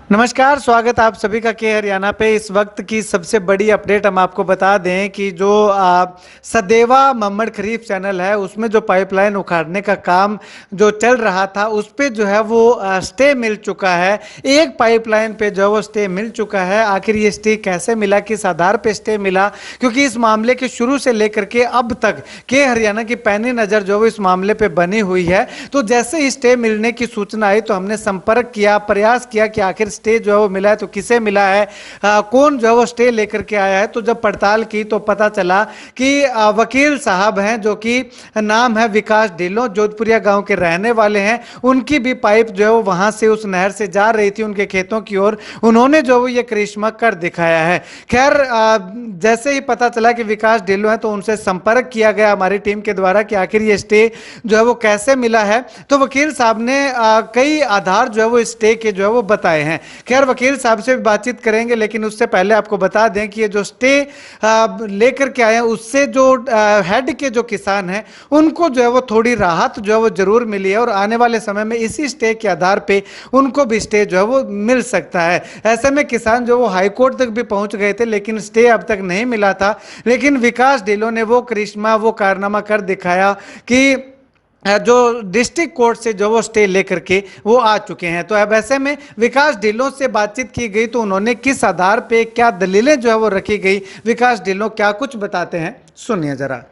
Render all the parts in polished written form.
नमस्कार, स्वागत आप सभी का के हरियाणा पे। इस वक्त की सबसे बड़ी अपडेट हम आपको बता दें कि जो सदेवा मम्मड़ खरीफ चैनल है उसमें जो पाइपलाइन उखाड़ने का काम जो चल रहा था उस पे जो है वो स्टे मिल चुका है। एक पाइपलाइन पे जो वो स्टे मिल चुका है। आखिर ये स्टे कैसे मिला, किस आधार पे स्टे मिला, क्योंकि इस मामले के शुरू से लेकर के अब तक के हरियाणा की पैनी नज़र जो वो इस मामले पे बनी हुई है। तो जैसे ही स्टे मिलने की सूचना आई तो हमने संपर्क किया, प्रयास किया कि आखिर स्टे जो है वो मिला है तो किसे मिला है, कौन जो है वो स्टे लेकर के आया है। तो जब पड़ताल की तो पता चला कि वकील साहब हैं जो कि नाम है विकास ढिल्लों, जोधपुरिया गांव के रहने वाले हैं। उनकी भी पाइप जो है वो वहां से उस नहर से जा रही थी उनके खेतों की ओर। उन्होंने जो वो ये करिश्मा कर दिखाया है। खैर, जैसे ही पता चला कि विकास ढिल्लों है तो उनसे संपर्क किया गया हमारी टीम के द्वारा कि आखिर ये स्टे जो है वो कैसे मिला है। तो वकील साहब ने कई आधार जो है वो स्टे के जो है वो बताए हैं। खैर, वकील साहब से भी बातचीत करेंगे, लेकिन उससे पहले आपको बता दें कि ये जो स्टे लेकर के आए हैं उससे जो हेड के जो किसान हैं उनको जो है वो थोड़ी राहत जो है वो जरूर मिली है और आने वाले समय में इसी स्टे के आधार पे उनको भी स्टे जो है वो मिल सकता है। ऐसे में किसान जो वो हाईकोर्ट तक भी पहुंच गए थे लेकिन स्टे अब तक नहीं मिला था। लेकिन विकास ढिल्लों ने वो करिश्मा, वो कारनामा कर दिखाया कि जो डिस्ट्रिक्ट कोर्ट से जो वो स्टे लेकर के वो आ चुके हैं। तो अब ऐसे में विकास ढिल्लों से बातचीत की गई तो उन्होंने किस आधार पे क्या दलीलें जो है वो रखी गई, विकास ढिल्लों क्या कुछ बताते हैं, सुनिए जरा।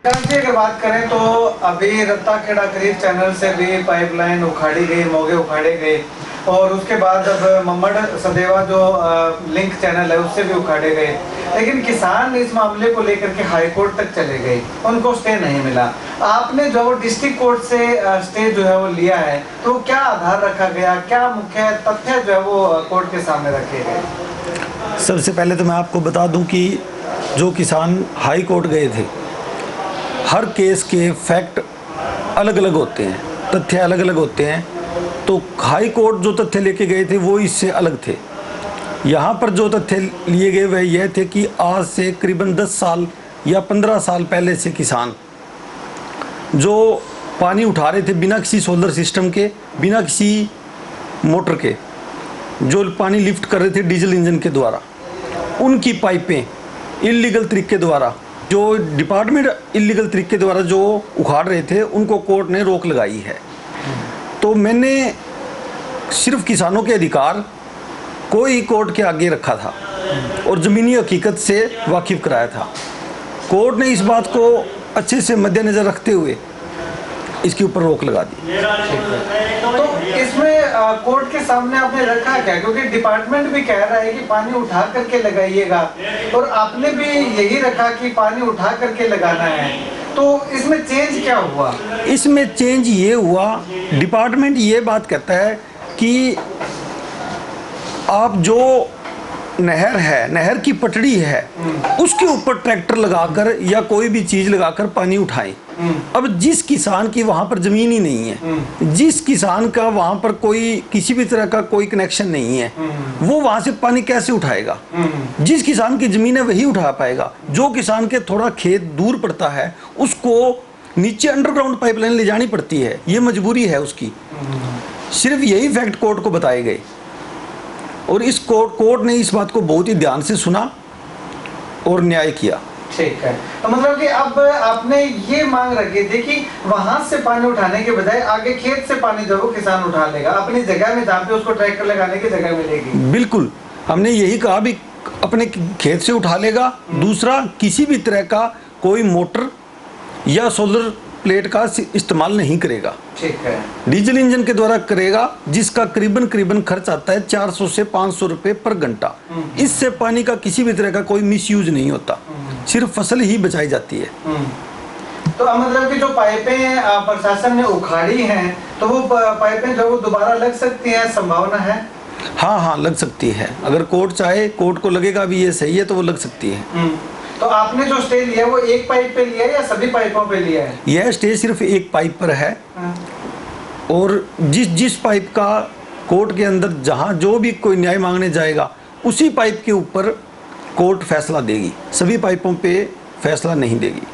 अगर बात करें तो अभी रत्ताखेड़ा खरीफ चैनल से भी पाइपलाइन उखाड़ी गई, मोगे उखाड़े गए और उसके बाद अब मम्मड़ सदेवा जो लिंक चैनल है उससे भी उखाड़े गए। लेकिन किसान इस मामले को लेकर के हाई कोर्ट तक चले गए, उनको स्टे नहीं मिला। आपने जो डिस्ट्रिक्ट कोर्ट से स्टे जो है वो लिया है तो क्या आधार रखा गया, क्या मुख्य तथ्य जो है वो कोर्ट के सामने रखे गए? सबसे पहले तो मैं आपको बता दूं कि जो किसान हाई कोर्ट गए थे, हर केस के फैक्ट अलग अलग होते हैं, तथ्य अलग अलग होते हैं। तो हाई कोर्ट जो तथ्य लेके गए थे वो इससे अलग थे। यहाँ पर जो तथ्य लिए गए वह यह थे कि आज से करीबन 10 साल या 15 साल पहले से किसान जो पानी उठा रहे थे बिना किसी सोलर सिस्टम के, बिना किसी मोटर के, जो पानी लिफ्ट कर रहे थे डीजल इंजन के द्वारा, उनकी पाइपें इलीगल तरीके द्वारा, जो डिपार्टमेंट इलीगल तरीके द्वारा जो उखाड़ रहे थे, उनको कोर्ट ने रोक लगाई है। तो मैंने सिर्फ किसानों के अधिकार को ही कोर्ट के आगे रखा था और ज़मीनी हकीकत से वाकिफ़ कराया था। कोर्ट ने इस बात को अच्छे से मद्देनज़र रखते हुए इसके ऊपर रोक लगा दी। तो इसमें कोर्ट के सामने आपने रखा क्या, क्योंकि डिपार्टमेंट भी कह रहा है कि पानी उठा करके लगाइएगा और आपने भी यही रखा कि पानी उठा करके लगाना है। तो इसमें चेंज क्या हुआ? इसमें चेंज ये हुआ, डिपार्टमेंट ये बात कहता है कि आप जो नहर है, नहर की पटड़ी है, उसके ऊपर ट्रैक्टर लगाकर या कोई भी चीज़ लगाकर पानी उठाएं। अब जिस किसान की वहाँ पर ज़मीन ही नहीं है, जिस किसान का वहाँ पर कोई किसी भी तरह का कोई कनेक्शन नहीं है, वो वहाँ से पानी कैसे उठाएगा? जिस किसान की ज़मीन है वही उठा पाएगा। जो किसान के थोड़ा खेत दूर पड़ता है उसको नीचे अंडरग्राउंड पाइपलाइन ले जानी पड़ती है, ये मजबूरी है उसकी। सिर्फ यही फैक्ट कोर्ट को बताए गए और इस कोर्ट ने इस बात को बहुत ही ध्यान से सुना और न्याय किया। ठीक है, तो मतलब कि अब आपने ये मांग रखी थी कि वहां से पानी उठाने के बजाय आगे खेत से पानी जो वो किसान उठा लेगा अपनी जगह में, जहाँ पे उसको ट्रैक्टर लगाने की जगह मिलेगी। बिल्कुल, हमने यही कहा भी अपने खेत से उठा लेगा। दूसरा, किसी भी तरह का कोई मोटर या सोलर प्लेट का इस्तेमाल नहीं करेगा। ठीक है, डीजल इंजन के द्वारा करेगा, जिसका करीबन खर्च आता है 400 से 500 रुपए पर घंटा। इससे पानी का किसी भी तरह का कोई मिसयूज नहीं होता, सिर्फ फसल ही बचाई जाती है। तो मतलब कि जो पाइपें प्रशासन ने उखाड़ी हैं तो वो पाइपें जो वो दोबारा लग सकती हैं, संभावना है? हाँ, लग सकती है। अगर कोर्ट चाहे, कोर्ट को लगेगा भी ये सही है तो वो लग सकती है। तो आपने जो स्टे लिया वो एक पाइप पे लिया है या सभी पाइपों पे लिया है? यह स्टे सिर्फ एक पाइप पर है और जिस पाइप का कोर्ट के अंदर जहाँ जो भी कोई न्याय मांगने जाएगा उसी पाइप के ऊपर कोर्ट फैसला देगी, सभी पाइपों पे फैसला नहीं देगी।